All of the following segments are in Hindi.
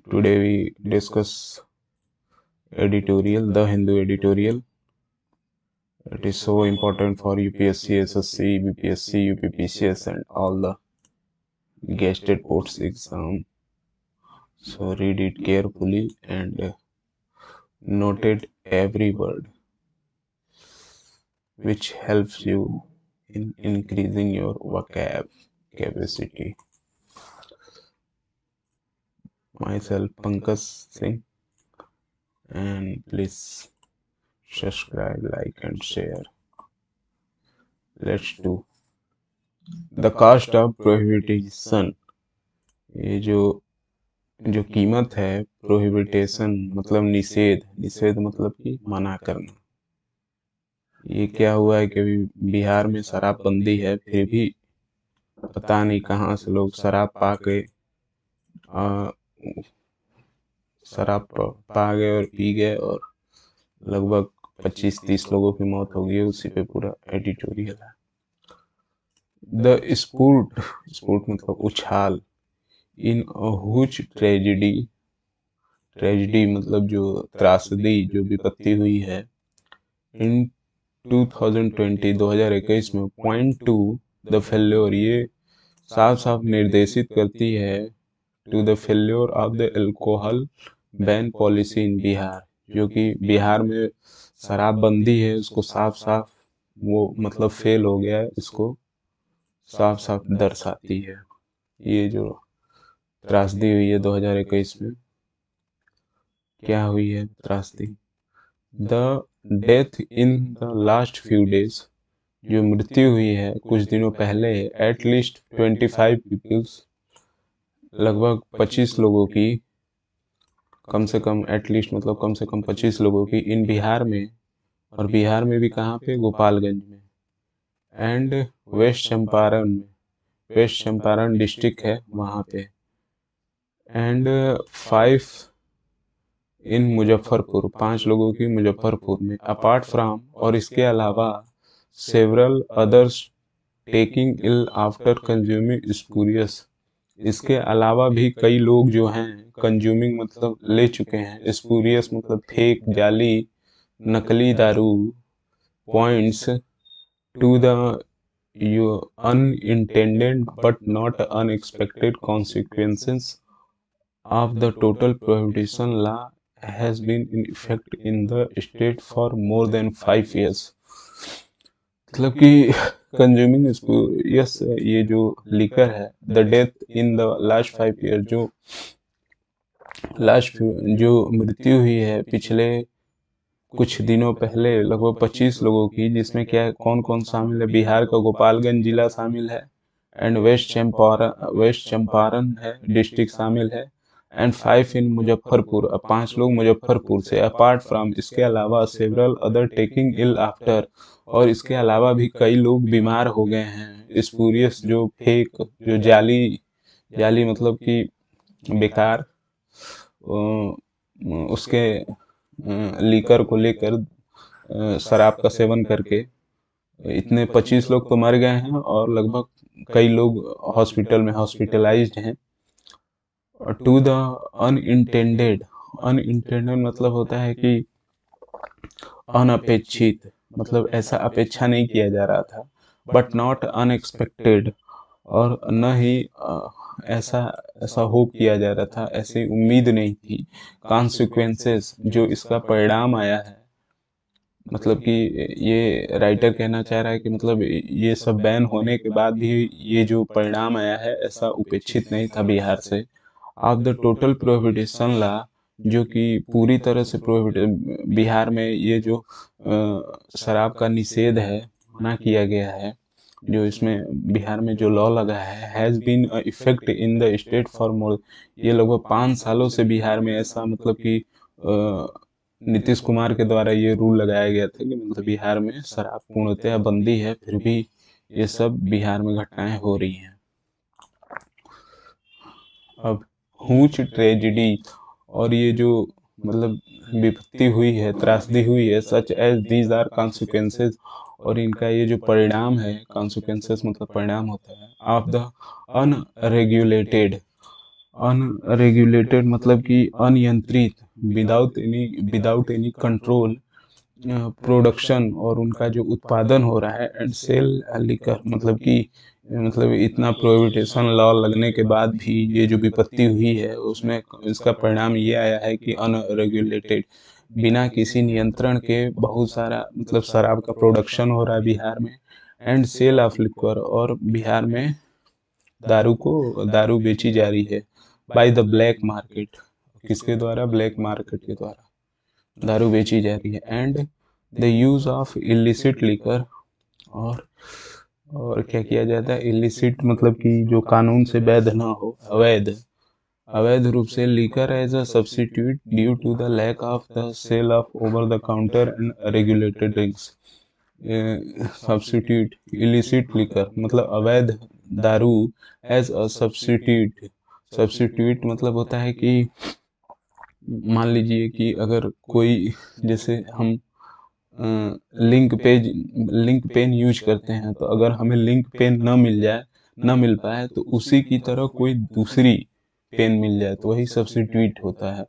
Today we discuss editorial, the Hindu editorial. It is so important for UPSC, SSC, BPSC, UPPCS and all the gazetted posts exam. So read it carefully and note it every word, which helps you in increasing your vocab capacity. Myself Pankaj Singh, and please subscribe, like and share. Let's do the cost of prohibition. ये जो कीमत है प्रोहिबिटेशन मतलब निषेध मतलब कि मना करना। ये क्या हुआ है कि अभी बिहार में शराबबंदी है, फिर भी पता नहीं कहाँ से लोग शराब पा गए और पी गए और लगभग 25-30 लोगों की मौत हो गई। उसी पे पूरा एडिटोरियल है। द स्पोर्ट मतलब उछाल इन अ ह्यूज ट्रेजिडी मतलब जो त्रासदी जो विपत्ति हुई है इन 2021 में पॉइंट टू द फेल्योर, ये साफ साफ निर्देशित करती है to the failure of the alcohol ban policy in Bihar, जो कि बिहार में शराबबंदी है उसको साफ साफ वो मतलब फेल हो गया है, इसको साफ साफ दर्शाती है। ये जो त्रासदी हुई है 2021 में, क्या हुई है त्रासदी? The death in the last few days, जो मृत्यु हुई है कुछ दिनों पहले, एट लीस्ट 25 पीपल्स, लगभग 25 लोगों की, कम से कम एटलीस्ट मतलब कम से कम 25 लोगों की इन बिहार में, और बिहार में भी कहाँ पे? गोपालगंज में एंड वेस्ट चंपारण डिस्ट्रिक्ट है वहाँ पे, एंड 5 इन मुजफ्फरपुर, 5 लोगों की मुजफ्फरपुर में, अपार्ट फ्रॉम, और इसके अलावा सेवरल अदर्स टेकिंग इल आफ्टर कंज्यूमिंग स्पूरियस, इसके अलावा भी कई लोग जो हैं कंज्यूमिंग मतलब ले चुके हैं, स्पूरियस मतलब फेक, जाली, नकली दारू, points to the unintended but not unexpected consequences of the total prohibition law has been in effect in the state for more than 5 years। मतलब कि कंज्यूमिंग यस, ये जो लिकर है, the death in the last 5 year, जो मृत्यु हुई है पिछले कुछ दिनों पहले लगभग 25 लोगों की, जिसमें क्या कौन कौन शामिल है? बिहार का गोपालगंज जिला शामिल है, एंड वेस्ट चंपारण है डिस्ट्रिक्ट शामिल है, एंड 5 इन मुजफ्फरपुर, 5 लोग मुजफ्फरपुर से, अपार्ट फ्रॉम, इसके अलावा सेवरल अदर टेकिंग इल आफ्टर, और इसके अलावा भी कई लोग बीमार हो गए हैं, स्पूरियस जो फेक, जो जाली मतलब कि बेकार, उसके लीकर को लेकर, शराब का सेवन करके इतने 25 लोग तो मर गए हैं और लगभग कई लोग हॉस्पिटल में हॉस्पिटलाइज्ड हैं। टू द अनइंटेंडेड मतलब होता है कि अनअपेक्षित, मतलब ऐसा अपेक्षा नहीं किया जा रहा था, बट नॉट अनएक्सपेक्टेड, और न ही ऐसा होप किया जा रहा था, ऐसी उम्मीद नहीं थी। कॉन्सिक्वेंसेस, जो इसका परिणाम आया है, मतलब कि ये राइटर कहना चाह रहा है कि मतलब ये सब बैन होने के बाद भी ये जो परिणाम आया है ऐसा उपेक्षित नहीं था बिहार से। Of the total prohibition law, जो कि पूरी तरह से प्रोहिबिट, बिहार में ये जो शराब का निषेध है, मना किया गया है, जो इसमें बिहार में जो लॉ लगा है, has been effect in the state for more, ये लगभग 5 सालों से बिहार में ऐसा मतलब कि नीतीश कुमार के द्वारा ये रूल लगाया गया था कि मतलब बिहार में शराब पूर्णतः बंदी है, फिर भी ये सब बिहार में घटनाएं हो रही हैं। अब हुच ट्रेजिडी, और ये जो मतलब विपत्ति हुई है, त्रासदी हुई है, such as these are consequences, और इनका ये जो परिणाम है, कॉन्सिक्वेंसेस मतलब परिणाम होता है, ऑफ द अनरेगुलेटेड अनरेगुलेटेड मतलब कि अनियंत्रित, विदाउट एनी कंट्रोल प्रोडक्शन और उनका जो उत्पादन हो रहा है, एंड सेल लिकर मतलब कि मतलब इतना प्रोहिबिटेशन लॉ लगने के बाद भी ये जो विपत्ति हुई है उसमें इसका परिणाम ये आया है कि अनरेगुलेटेड, बिना किसी नियंत्रण के बहुत सारा मतलब शराब का प्रोडक्शन हो रहा है बिहार में, एंड सेल ऑफ लिक्वर, और बिहार में दारू बेची जा रही है बाय द ब्लैक मार्केट। किसके द्वारा? ब्लैक मार्केट के द्वारा दारू बेची जा रही है। And the use of illicit liquor, और और क्या किया जाता है? इलिसिट मतलब कि जो कानून से वैध ना हो, अवैध, अवैध रूप से liquor as a substitute due to the lack of the sale of over the counter and regulated drinks. Substitute illicit liquor मतलब अवैध दारू एज अ सब्स्टिट्यूट। सब्स्टिट्यूट मतलब होता है कि मान लीजिए कि अगर कोई, जैसे हम लिंक पेन यूज करते हैं, तो अगर हमें लिंक पेन न मिल पाए तो उसी की तरह कोई दूसरी पेन मिल जाए तो वही सब्स्टिट्यूट होता है।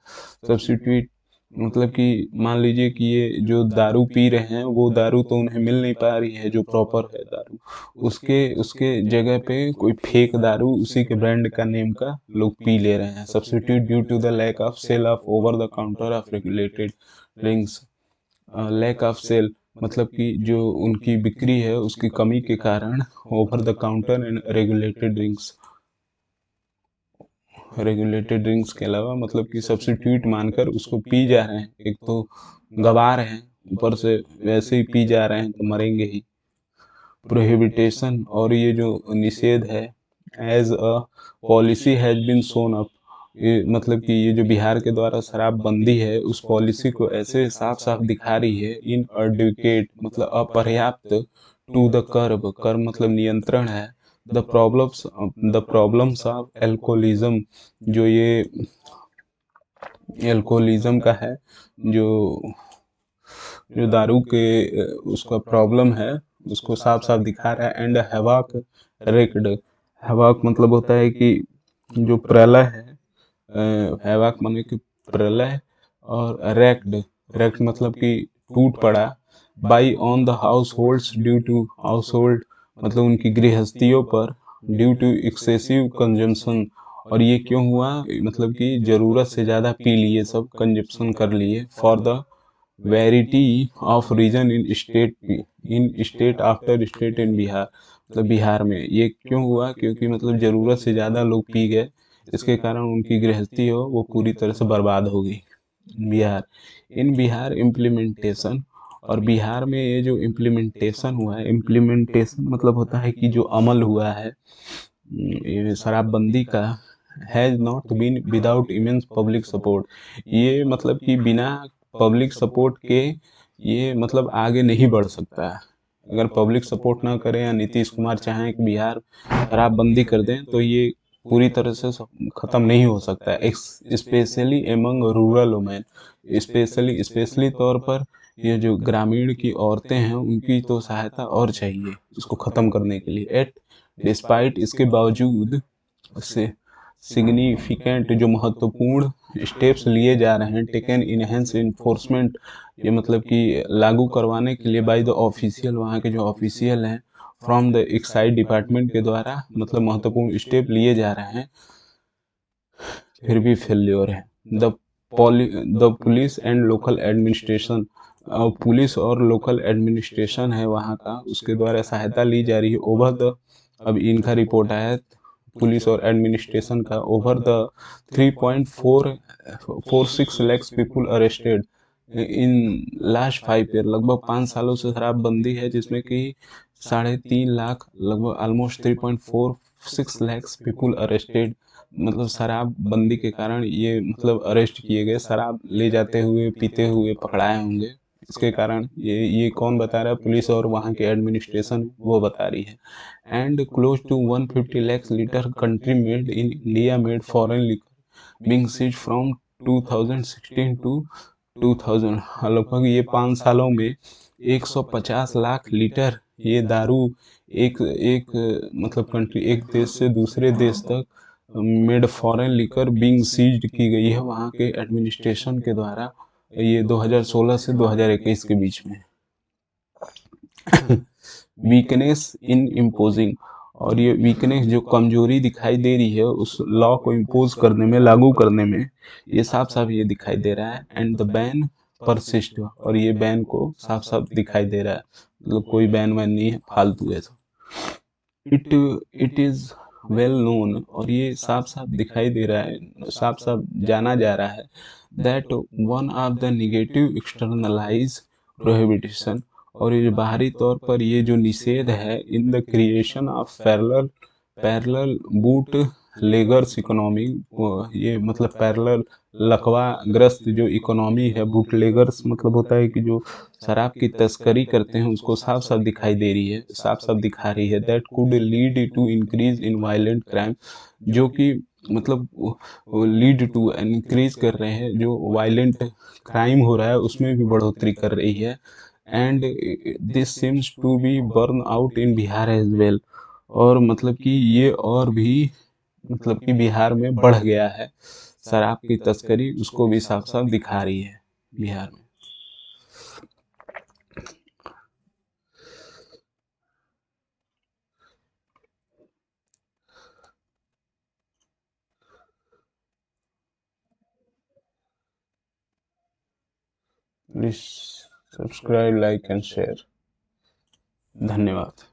सब्स्टिट्यूट मतलब कि मान लीजिए कि ये जो दारू पी रहे हैं वो दारू तो उन्हें मिल नहीं पा रही है जो प्रॉपर है दारू, उसके उसके जगह पे कोई फेक दारू उसी के ब्रांड का नेम का लोग पी ले रहे हैं। Substitute due to the lack of sale of over the counter of regulated drinks. Lack of sale मतलब कि जो उनकी बिक्री है उसकी कमी के कारण over the counter and regulated drinks के अलावा मतलब कि सब्स्टिट्यूट मानकर उसको पी जा रहे हैं। एक तो गवा रहे हैं, ऊपर से वैसे ही पी जा रहे हैं तो मरेंगे ही। प्रोहिबिटेशन और ये जो निषेध है, as a policy has been sown up, ये मतलब कि ये जो बिहार के द्वारा शराबबंदी है उस पॉलिसी को ऐसे साफ साफ दिखा रही है, इन एडुकेट मतलब अपर्याप्त, टू द कर्ब मतलब नियंत्रण है, द प्रॉब्लम्स ऑफ एल्कोहलिज्म, जो ये एल्कोहलिज्म का है, जो जो दारू के उसका प्रॉब्लम है उसको साफ साफ दिखा रहा है। एंड हैवाक रेक्ड, हैवाक मतलब होता है कि जो प्रलय है, हैवाक माने कि प्रलय, और रेक्ड मतलब कि टूट पड़ा, by on the households due to household मतलब उनकी गृहस्थियों पर, ड्यू टू एक्सेसिव कंजम्पशन, और ये क्यों हुआ? मतलब कि ज़रूरत से ज़्यादा पी लिए, सब कंजप्शन कर लिए, for the variety of reason in state after state in Bihar, मतलब बिहार में ये क्यों हुआ? क्योंकि मतलब ज़रूरत से ज़्यादा लोग पी गए, इसके कारण उनकी गृहस्थी हो वो पूरी तरह से बर्बाद हो गई। बिहार, इन बिहार इम्प्लीमेंटेशन, और बिहार में ये जो इम्प्लीमेंटेशन हुआ है, इम्प्लीमेंटेशन मतलब होता है कि जो अमल हुआ है ये शराबबंदी का, has not been without immense public support, ये मतलब कि बिना पब्लिक सपोर्ट के ये मतलब आगे नहीं बढ़ सकता है। अगर पब्लिक सपोर्ट ना करें या नीतीश कुमार चाहें कि बिहार शराबबंदी कर दें तो ये पूरी तरह से ख़त्म नहीं हो सकता है। Specially among rural women, specially तौर पर ये जो ग्रामीण की औरतें हैं उनकी तो सहायता और चाहिए इसको ख़त्म करने के लिए। एट डिस्पाइट, इसके बावजूद से सिग्निफिकेंट जो महत्वपूर्ण स्टेप्स लिए जा रहे हैं, टेकन इनहेंस इन्फोर्समेंट, ये मतलब कि लागू करवाने के लिए बाय द ऑफिशियल, वहाँ के जो ऑफिशियल हैं, फ्रॉम द एक्साइज डिपार्टमेंट के द्वारा मतलब महत्वपूर्ण स्टेप लिए जा रहे हैं, फिर भी फेल्योर है। The the police and local administration, police और लोकल एडमिनिस्ट्रेशन है वहाँ का, उसके द्वारा सहायता ली जा रही है ओवर द, अब इनका रिपोर्ट आया है पुलिस और एडमिनिस्ट्रेशन का, over the 3.46 lakhs people arrested in last 5 year, लगभग 5 सालों से शराबबंदी है जिसमें कि 3.5 लाख, लगभग ऑलमोस्ट 3.46 लैक्स पीपुल अरेस्टेड, मतलब शराबबंदी के कारण ये मतलब अरेस्ट किए गए, शराब ले जाते हुए पीते हुए पकड़ाए होंगे, इसके कारण ये कौन बता रहा है? पुलिस और वहाँ के एडमिनिस्ट्रेशन वो बता रही है। And close to 150 lakhs litre country made in India made foreign liquor being seize from 2016 to 2000, लगभग ये 5 सालों में 150 लाख लीटर ये दारू एक एक मतलब कंट्री, एक देश से दूसरे देश तक made foreign liquor being seized की गई है वहाँ के एडमिनिस्ट्रेशन के द्वारा, ये 2016 से 2021 के बीच में। वीकनेस इन इम्पोजिंग, और ये वीकनेस जो कमजोरी दिखाई दे रही है उस लॉ को इम्पोज करने में, लागू करने में, ये साफ साफ ये दिखाई दे रहा है। एंड द बैन परसिस्ट, और ये बैन को साफ साफ दिखाई दे रहा है, मतलब कोई बैन वैन नहीं है, फालतू है। It it is well known, और ये साफ साफ दिखाई दे रहा है, साफ साफ जाना जा रहा है, that one of the negative externalise prohibition, और ये बाहरी तौर पर ये जो निषेध है in the creation of parallel parallel boot leggers economy, ये मतलब पैरेलल लकवा ग्रस्त जो इकोनॉमी है, बूटलेगर्स मतलब होता है कि जो शराब की तस्करी करते हैं, उसको साफ साफ दिखाई दे रही है, साफ साफ दिखा रही है। That could lead to increase in violent crime, जो कि मतलब लीड टू इंक्रीज कर रहे हैं, जो वायलेंट क्राइम हो रहा है उसमें भी बढ़ोतरी कर रही है। And this seems to be burn out in Bihar as well, और मतलब कि ये और भी मतलब कि बिहार में बढ़ गया है, शराब की तस्करी उसको भी साफ साफ दिखा रही है बिहार में। Please subscribe, like and share. धन्यवाद।